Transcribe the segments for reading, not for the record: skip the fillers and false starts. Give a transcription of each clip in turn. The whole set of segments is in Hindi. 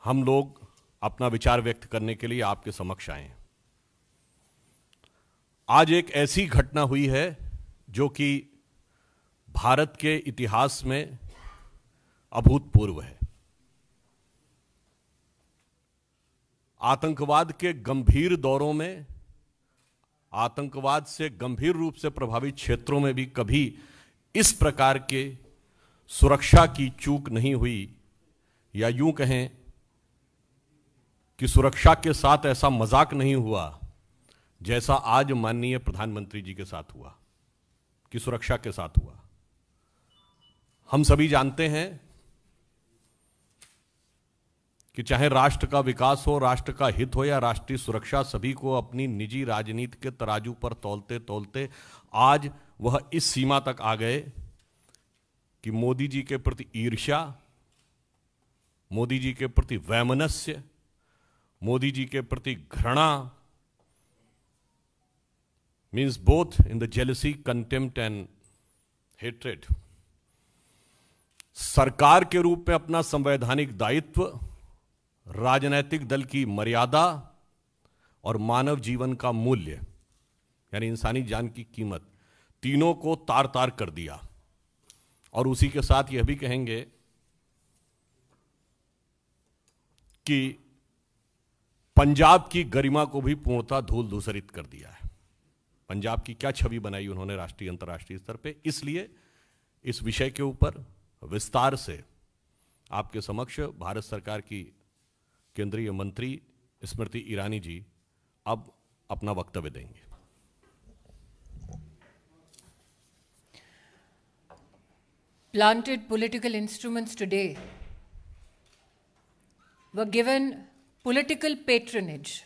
हम लोग अपना विचार व्यक्त करने के लिए आपके समक्ष आए हैं। आज एक ऐसी घटना हुई है जो कि भारत के इतिहास में अभूतपूर्व है। आतंकवाद के गंभीर दौरों में, आतंकवाद से गंभीर रूप से प्रभावित क्षेत्रों में भी कभी इस प्रकार के सुरक्षा की चूक नहीं हुई, या यूं कहें कि सुरक्षा के साथ ऐसा मजाक नहीं हुआ जैसा आज माननीय प्रधानमंत्री जी के साथ हुआ, कि सुरक्षा के साथ हुआ। हम सभी जानते हैं कि चाहे राष्ट्र का विकास हो, राष्ट्र का हित हो या राष्ट्रीय सुरक्षा, सभी को अपनी निजी राजनीति के तराजू पर तौलते तौलते आज वह इस सीमा तक आ गए कि मोदी जी के प्रति ईर्ष्या, मोदी जी के प्रति वैमनस्य, मोदी जी के प्रति घृणा, means both in the jealousy, contempt and hatred, सरकार के रूप में अपना संवैधानिक दायित्व, राजनैतिक दल की मर्यादा और मानव जीवन का मूल्य यानी इंसानी जान की कीमत, तीनों को तार तार कर दिया। और उसी के साथ यह भी कहेंगे कि पंजाब की गरिमा को भी पूर्णतः धूल धूसरित कर दिया है। पंजाब की क्या छवि बनाई उन्होंने राष्ट्रीय अंतर्राष्ट्रीय स्तर पे। इसलिए इस विषय के ऊपर विस्तार से आपके समक्ष भारत सरकार की केंद्रीय मंत्री स्मृति ईरानी जी अब अपना वक्तव्य देंगे। Planted political instruments today were given political patronage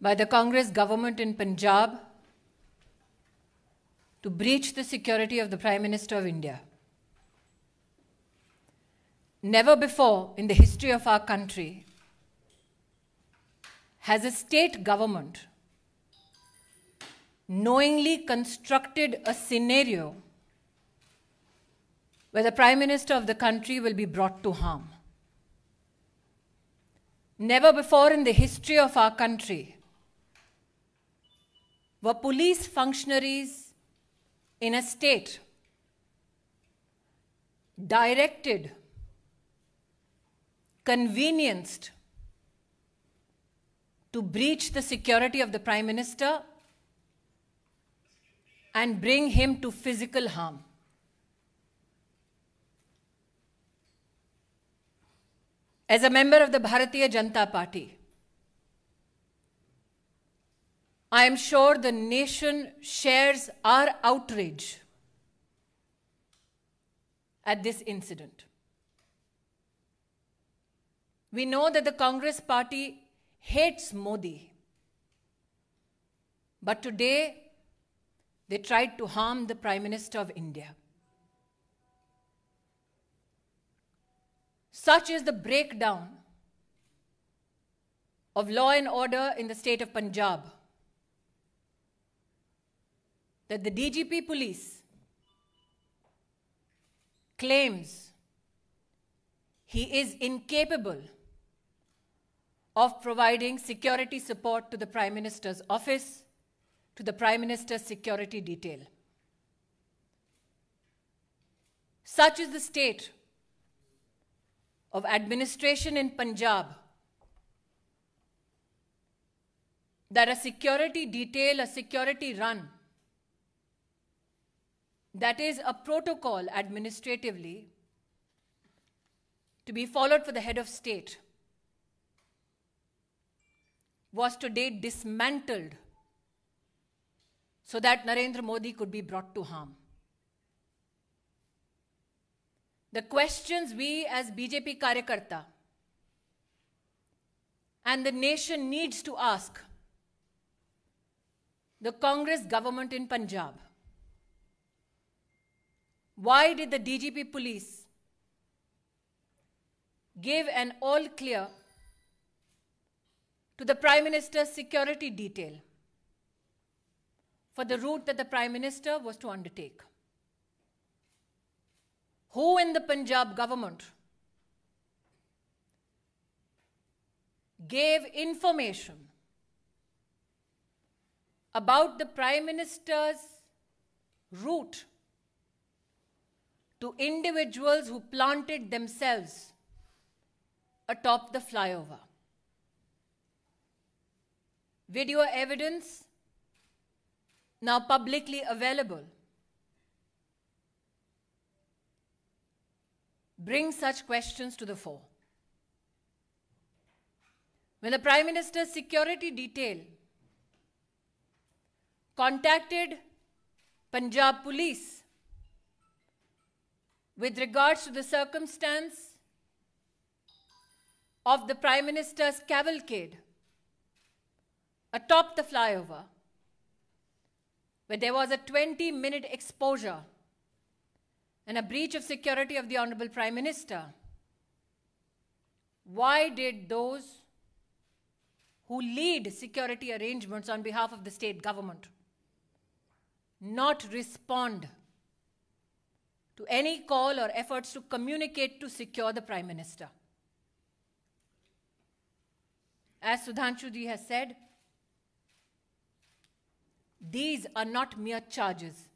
by the Congress government in Punjab to breach the security of the Prime Minister of India. Never before in the history of our country has a state government knowingly constructed a scenario where the Prime Minister of the country will be brought to harm. Never before in the history of our country were police functionaries in a state directed, convenienced to breach the security of the Prime Minister and bring him to physical harm. As a member of the Bharatiya Janata Party, I am sure the nation shares our outrage at this incident. We know that the Congress party hates Modi, but today they tried to harm the Prime Minister of India. Such is the breakdown of law and order in the state of Punjab that the DGP police claims he is incapable of providing security support to the Prime Minister's office, to the Prime Minister's security detail. Such is the state of administration in Punjab that a security detail, a security run, that is a protocol administratively to be followed for the head of state, was today dismantled so that Narendra Modi could be brought to harm. The questions we as BJP Karyakarta and the nation needs to ask the Congress government in Punjab: why did the DGP police give an all clear to the Prime Minister's security detail for the route that the Prime Minister was to undertake? Who in the Punjab government gave information about the Prime Minister's route to individuals who planted themselves atop the flyover. Video evidence, now publicly available, brings such questions to the fore. When the Prime Minister's security detail contacted Punjab Police with regards to the circumstance of the Prime Minister's cavalcade atop the flyover, where there was a 20-minute exposure and a breach of security of the Honorable Prime Minister, why did those who lead security arrangements on behalf of the state government not respond to any call or efforts to communicate to secure the Prime Minister? As Sudhanshu ji has said, these are not mere charges.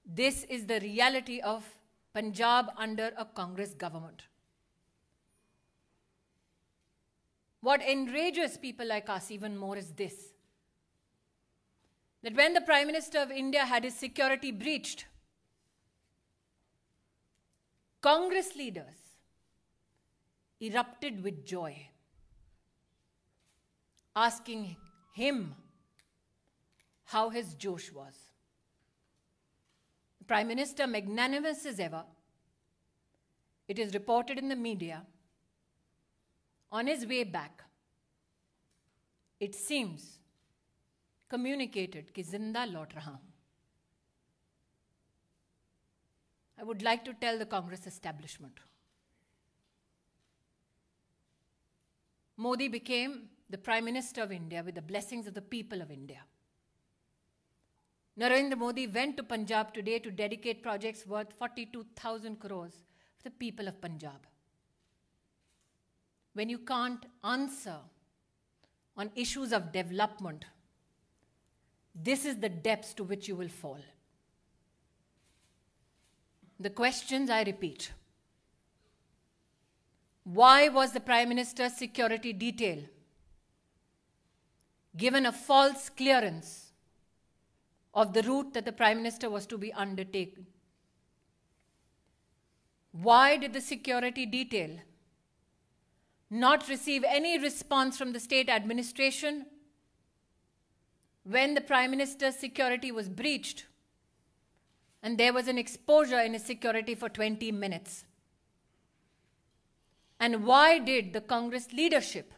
This is the reality of Punjab under a Congress government. What enrages people like us even more is this: that when the Prime Minister of India had his security breached, Congress leaders erupted with joy, asking him how his Josh was. The Prime Minister, magnanimous as ever, it is reported in the media, on his way back, it seems, communicated कि जिंदा लौट रहा हूं. I would like to tell the Congress establishment, Modi became the Prime Minister of India with the blessings of the people of India. Narendra Modi went to Punjab today to dedicate projects worth 42,000 crores for the people of Punjab. When you can't answer on issues of development, this is the depths to which you will fall. The questions, I repeat. Why was the Prime Minister's security detail given a false clearance of the route that the Prime Minister was to be undertaken? Why did the security detail not receive any response from the state administration when the Prime Minister's security was breached and there was an exposure in his security for 20 minutes? And why did the Congress leadership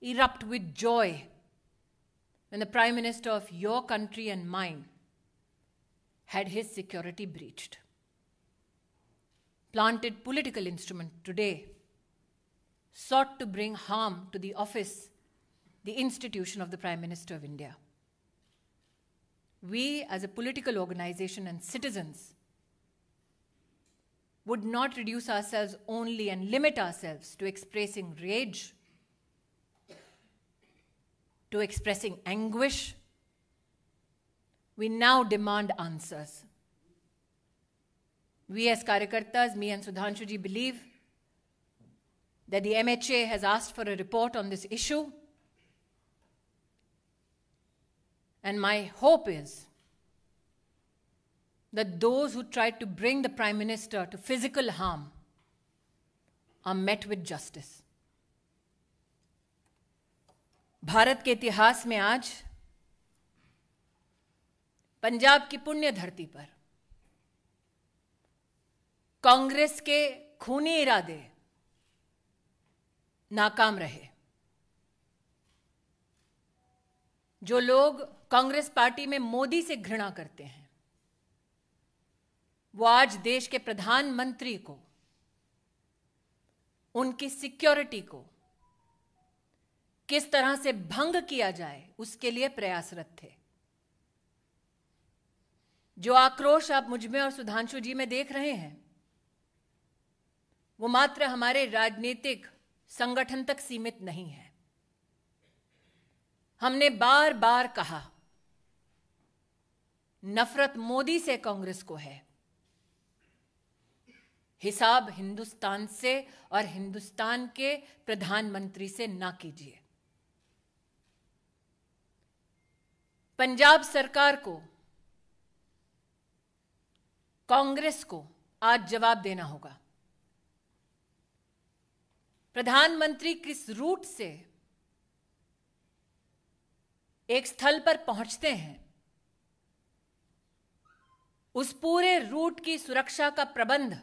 erupt with joy when the Prime Minister of your country and mine had his security breached? Planted political instrument today sought to bring harm to the office, the institution of the Prime Minister of India. We, as a political organization and citizens, would not reduce ourselves only and limit ourselves to expressing rage, to expressing anguish. We now demand answers. We as Karyakartas, me and Sudhanshu ji, believe that the MHA has asked for a report on this issue. And my hope is that those who tried to bring the Prime Minister to physical harm are met with justice. Bharat के इतिहास में आज पंजाब की पुण्य धरती पर कांग्रेस के खूनी इरादे नाकाम रहे. जो लोग कांग्रेस पार्टी में मोदी से घृणा करते हैं, वो आज देश के प्रधानमंत्री को, उनकी सिक्योरिटी को किस तरह से भंग किया जाए उसके लिए प्रयासरत थे. जो आक्रोश आप मुझ में और सुधांशु जी में देख रहे हैं, वो मात्र हमारे राजनीतिक संगठन तक सीमित नहीं है। हमने बार बार कहा, नफरत मोदी से कांग्रेस को है, हिसाब हिंदुस्तान से और हिंदुस्तान के प्रधानमंत्री से ना कीजिए। पंजाब सरकार को, कांग्रेस को आज जवाब देना होगा। प्रधानमंत्री किस रूट से एक स्थल पर पहुंचते हैं, उस पूरे रूट की सुरक्षा का प्रबंध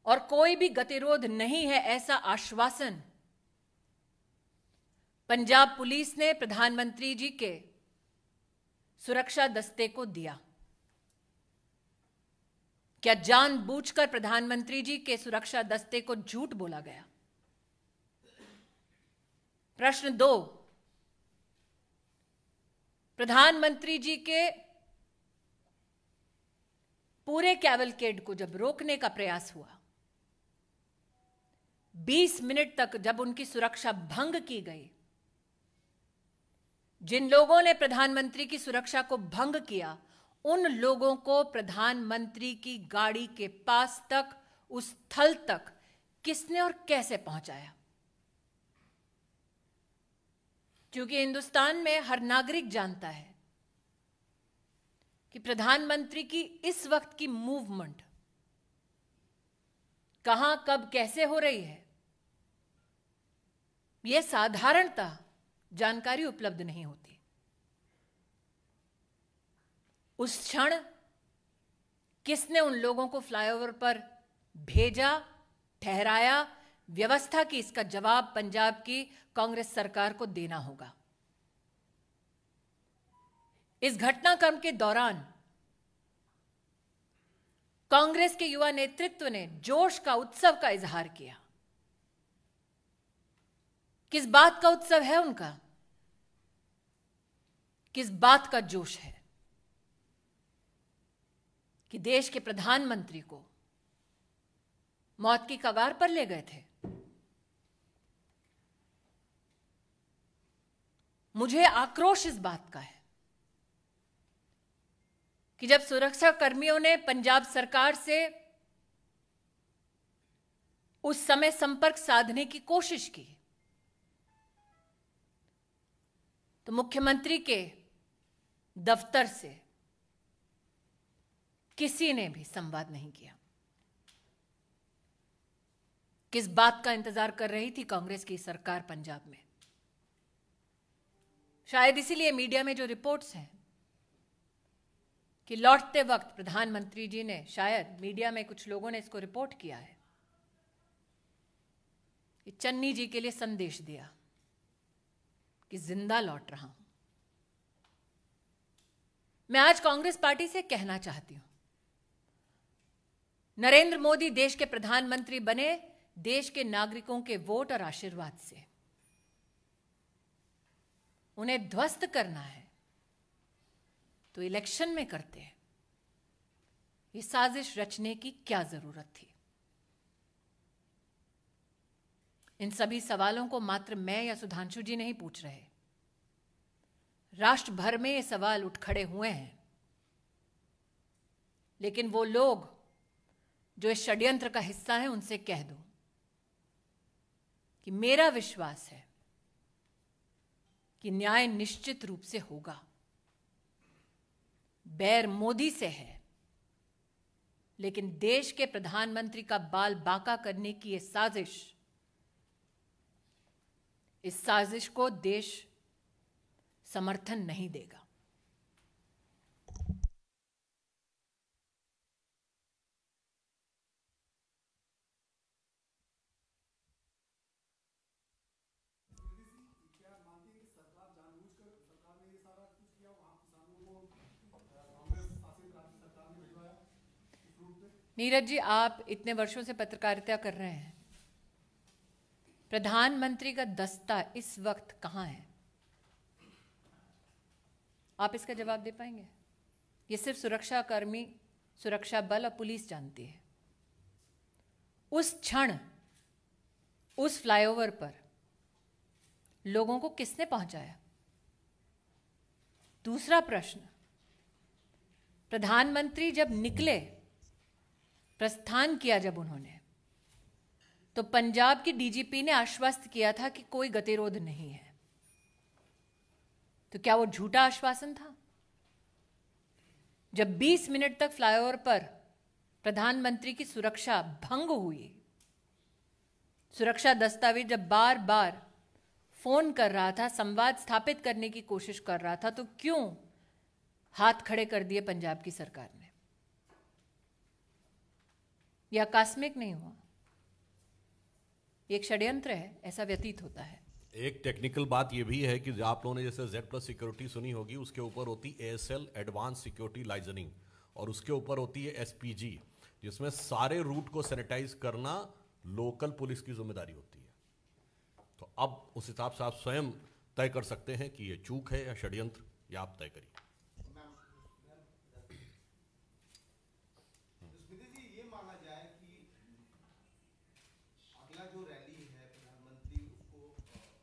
और कोई भी गतिरोध नहीं है, ऐसा आश्वासन पंजाब पुलिस ने प्रधानमंत्री जी के सुरक्षा दस्ते को दिया। क्या जानबूझकर प्रधानमंत्री जी के सुरक्षा दस्ते को झूठ बोला गया? प्रश्न 2, प्रधानमंत्री जी के पूरे कैवलकेड को जब रोकने का प्रयास हुआ, 20 मिनट तक जब उनकी सुरक्षा भंग की गई, जिन लोगों ने प्रधानमंत्री की सुरक्षा को भंग किया, उन लोगों को प्रधानमंत्री की गाड़ी के पास तक, उस स्थल तक किसने और कैसे पहुंचाया? क्योंकि हिंदुस्तान में हर नागरिक जानता है कि प्रधानमंत्री की इस वक्त की मूवमेंट कहां, कब, कैसे हो रही है, यह साधारणतः जानकारी उपलब्ध नहीं होती। उस क्षण किसने उन लोगों को फ्लाईओवर पर भेजा, ठहराया, व्यवस्था की, इसका जवाब पंजाब की कांग्रेस सरकार को देना होगा। इस घटनाक्रम के दौरान कांग्रेस के युवा नेतृत्व ने जोश का, उत्सव का इजहार किया। किस बात का उत्सव है उनका? किस बात का जोश है कि देश के प्रधानमंत्री को मौत की कगार पर ले गए थे? मुझे आक्रोश इस बात का है कि जब सुरक्षा कर्मियों ने पंजाब सरकार से उस समय संपर्क साधने की कोशिश की, तो मुख्यमंत्री के दफ्तर से किसी ने भी संवाद नहीं किया। किस बात का इंतजार कर रही थी कांग्रेस की सरकार पंजाब में? शायद इसीलिए मीडिया में जो रिपोर्ट्स हैं कि लौटते वक्त प्रधानमंत्री जी ने, शायद मीडिया में कुछ लोगों ने इसको रिपोर्ट किया है कि चन्नी जी के लिए संदेश दिया कि जिंदा लौट रहा हूं। मैं आज कांग्रेस पार्टी से कहना चाहती हूं, नरेंद्र मोदी देश के प्रधानमंत्री बने देश के नागरिकों के वोट और आशीर्वाद से। उन्हें ध्वस्त करना है तो इलेक्शन में करते हैं। ये साजिश रचने की क्या जरूरत थी? इन सभी सवालों को मात्र मैं या सुधांशु जी नहीं पूछ रहे, राष्ट्र भर में ये सवाल उठ खड़े हुए हैं। लेकिन वो लोग जो इस षड्यंत्र का हिस्सा है, उनसे कह दो कि मेरा विश्वास है कि न्याय निश्चित रूप से होगा। बैर मोदी से है, लेकिन देश के प्रधानमंत्री का बाल बांका करने की ये साजिश, इस साजिश को देश समर्थन नहीं देगा। नीरज जी, आप इतने वर्षों से पत्रकारिता कर रहे हैं, प्रधानमंत्री का दस्ता इस वक्त कहां है? आप इसका जवाब दे पाएंगे? ये सिर्फ सुरक्षा कर्मी, सुरक्षा बल और पुलिस जानती है। उस क्षण उस फ्लाईओवर पर लोगों को किसने पहुंचाया? दूसरा प्रश्न, प्रधानमंत्री जब निकले, प्रस्थान किया जब उन्होंने, तो पंजाब की डीजीपी ने आश्वस्त किया था कि कोई गतिरोध नहीं है। तो क्या वो झूठा आश्वासन था? जब 20 मिनट तक फ्लाईओवर पर प्रधानमंत्री की सुरक्षा भंग हुई, सुरक्षा दस्तावेज जब बार बार फोन कर रहा था, संवाद स्थापित करने की कोशिश कर रहा था, तो क्यों हाथ खड़े कर दिए पंजाब की सरकार ने? यह आकस्मिक नहीं हुआ, एक षड्यंत्र है, ऐसा व्यतीत होता है। एक टेक्निकल बात यह भी है कि आप लोगों ने जैसे Z+ सिक्योरिटी सुनी होगी, उसके ऊपर होती ASL एडवांस सिक्योरिटी लाइजनिंग, और उसके ऊपर होती है SPG, जिसमें सारे रूट को सैनिटाइज करना लोकल पुलिस की जिम्मेदारी होती है। तो अब उस हिसाब से आप स्वयं तय कर सकते हैं कि ये चूक है या षड्यंत्र, या आप तय करिए। स्मृति जी, ये माना जाए कि अगला जो रैली है प्रधानमंत्री उसको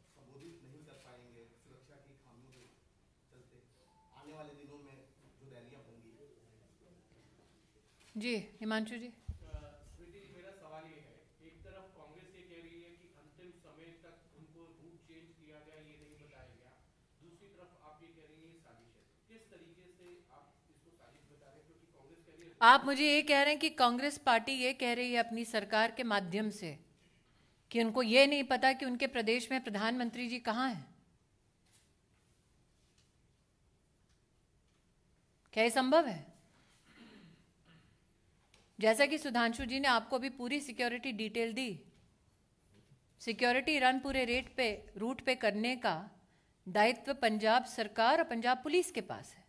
संबोधित नहीं कर पाएंगे सुरक्षा की खामियों के चलते, आने वाले दिनों में जो रैलियां होंगी। जी हिमांशु जी। स्मृति जी, मेरा सवाल ये है, एक तरफ कांग्रेस ये कह रही है कि अंतिम समय तक उनको रूट चेंज किया गया, ये नहीं बताया गया, दूसरी तरफ आप ये कह रही हैं ये साजिश है। किस तरीके से आप इसको साजिश बता रहे हैं? क्योंकि कांग्रेस कह रही है, आप मुझे ये कह रहे हैं कि कांग्रेस पार्टी ये कह रही है अपनी सरकार के माध्यम से कि उनको ये नहीं पता कि उनके प्रदेश में प्रधानमंत्री जी कहां हैं? क्या ये संभव है? जैसा कि सुधांशु जी ने आपको भी पूरी सिक्योरिटी डिटेल दी, सिक्योरिटी रन पूरे रूट पे करने का दायित्व पंजाब सरकार और पंजाब पुलिस के पास है।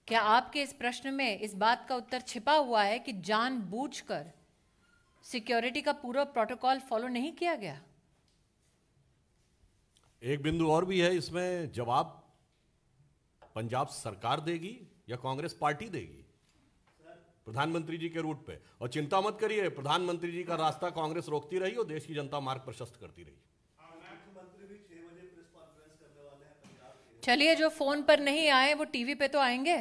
क्या आपके इस प्रश्न में इस बात का उत्तर छिपा हुआ है कि जानबूझकर सिक्योरिटी का पूरा प्रोटोकॉल फॉलो नहीं किया गया? एक बिंदु और भी है इसमें, जवाब पंजाब सरकार देगी या कांग्रेस पार्टी देगी प्रधानमंत्री जी के रूट पे। और चिंता मत करिए, प्रधानमंत्री जी का रास्ता कांग्रेस रोकती रही और देश की जनता मार्ग प्रशस्त करती रही। मुख्यमंत्री भी 6 बजे प्रेस कॉन्फ्रेंस करने वाले हैं पंजाब के। चलिए, जो फोन पर नहीं आए वो टीवी पे तो आएंगे।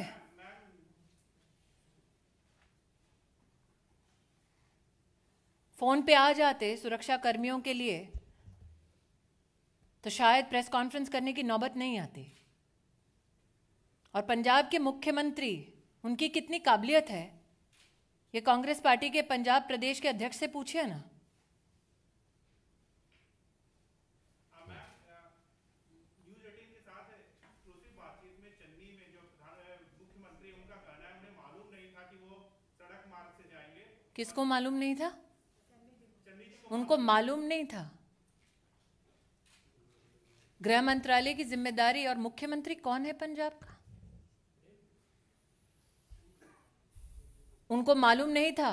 फोन पे आ जाते सुरक्षा कर्मियों के लिए तो शायद प्रेस कॉन्फ्रेंस करने की नौबत नहीं आती। और पंजाब के मुख्यमंत्री, उनकी कितनी काबिलियत है, ये कांग्रेस पार्टी के पंजाब प्रदेश के अध्यक्ष से पूछिए ना। न्यूज़ 18 के साथ एक्सक्लूसिव बातचीत में चन्नी में जो मुख्यमंत्री, उनका कहना है उन्हें मालूम नहीं था कि वो सड़क मार्ग से जाएंगे। किसको मालूम नहीं था? उनको मालूम नहीं था। गृह मंत्रालय की जिम्मेदारी और मुख्यमंत्री कौन है पंजाब का? उनको मालूम नहीं था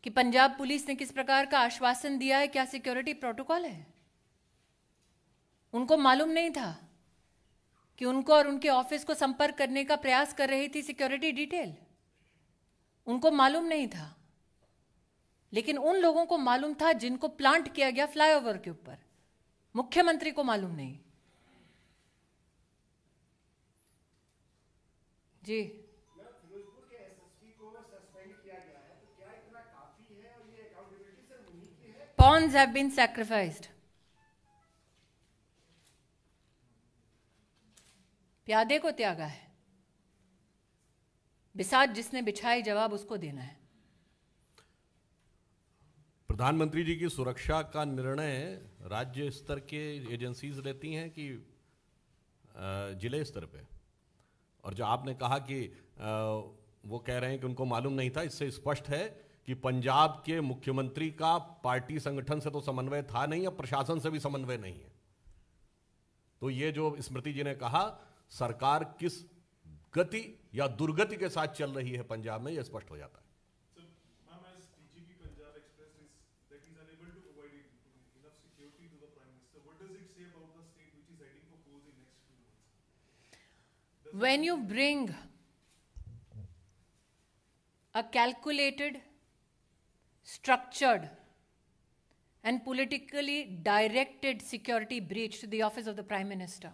कि पंजाब पुलिस ने किस प्रकार का आश्वासन दिया है, क्या सिक्योरिटी प्रोटोकॉल है? उनको मालूम नहीं था कि उनको और उनके ऑफिस को संपर्क करने का प्रयास कर रही थी सिक्योरिटी डिटेल? उनको मालूम नहीं था। लेकिन उन लोगों को मालूम था जिनको प्लांट किया गया फ्लाईओवर के ऊपर। मुख्यमंत्री को मालूम नहीं। जी, फिरोजपुर के एसएसपी को सस्पेंड किया गया है, तो क्या इतना काफी है? और ये अकाउंटेबिलिटी सिर्फ उन्हीं की है? pawns have been sacrificed. प्यादे को त्यागा है, बिसात जिसने बिछाई जवाब उसको देना है। प्रधानमंत्री जी की सुरक्षा का निर्णय राज्य स्तर के एजेंसीज लेती हैं कि जिले स्तर पे? और जो आपने कहा कि वो कह रहे हैं कि उनको मालूम नहीं था, इससे स्पष्ट है कि पंजाब के मुख्यमंत्री का पार्टी संगठन से तो समन्वय था नहीं, अब प्रशासन से भी समन्वय नहीं है। तो ये जो स्मृति जी ने कहा, सरकार किस गति या दुर्गति के साथ चल रही है पंजाब में, यह स्पष्ट हो जाता है। When you bring a calculated, structured and politically directed security breach to the office of the Prime Minister.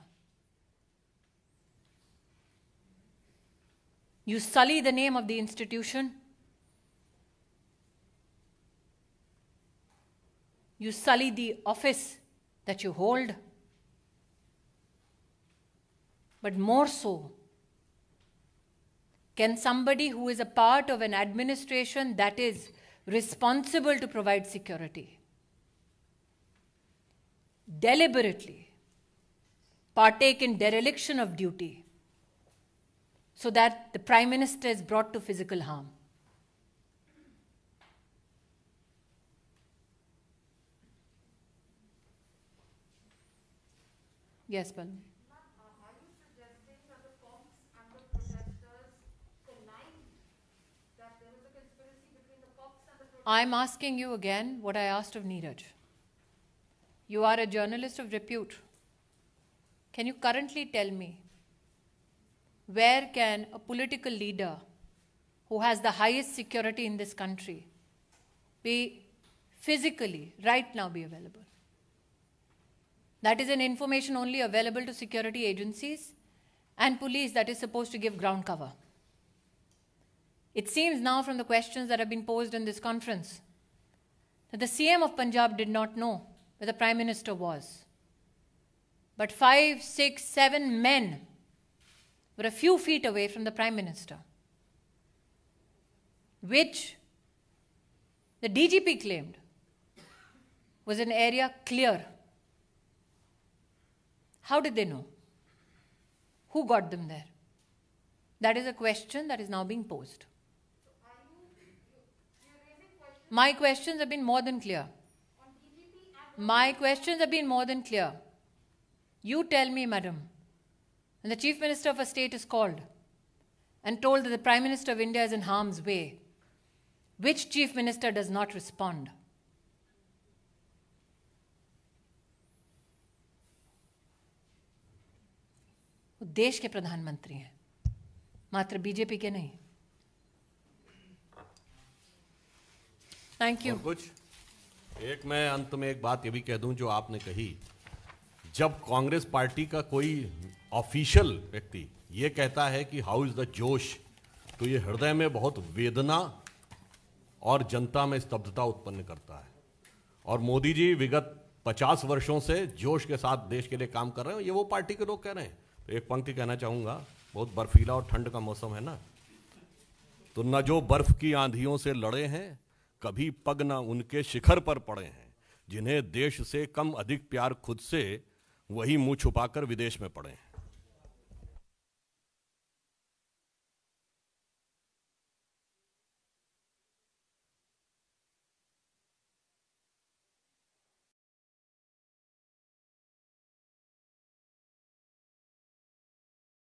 You sully the name of the institution. You sully the office that you hold. But more so, can somebody who is a part of an administration that is responsible to provide security deliberately partake in dereliction of duty so that the Prime Minister is brought to physical harm? Yes, Balu. Are you suggesting that the Fox and the protesters connived, that there was a conspiracy between the Fox and the protesters? I'm asking you again what I asked of Neeraj. You are a journalist of repute. Can you currently tell me where can a political leader who has the highest security in this country be physically, right now, be available? That is an information only available to security agencies and police that is supposed to give ground cover. It seems now from the questions that have been posed in this conference that the CM of Punjab did not know where the Prime Minister was. But 5, 6, 7 men were a few feet away from the Prime Minister, which the DGP claimed was an area clear. How did they know? Who got them there? That is a question that is now being posed. My questions have been more than clear. My questions have been more than clear. You tell me, madam, when the Chief Minister of a state is called and told that the Prime Minister of India is in harm's way, which Chief Minister does not respond? वो देश के प्रधानमंत्री हैं, मात्र बीजेपी के नहीं. Thank you. और कुछ एक मैं अंत में एक बात ये भी कह दूं जो आपने कही, जब कांग्रेस पार्टी का कोई ऑफिशियल व्यक्ति ये कहता है कि हाउ इज द जोश, तो ये हृदय में बहुत वेदना और जनता में स्तब्धता उत्पन्न करता है. और मोदी जी विगत 50 वर्षों से जोश के साथ देश के लिए काम कर रहे हैं, ये वो पार्टी के लोग कह रहे हैं. तो एक पंक्ति कहना चाहूँगा, बहुत बर्फीला और ठंड का मौसम है ना, तो न जो बर्फ की आंधियों से लड़े हैं, कभी पग न उनके शिखर पर पड़े हैं, जिन्हें देश से कम अधिक प्यार खुद से, वही मुंह छुपाकर विदेश में पड़े हैं.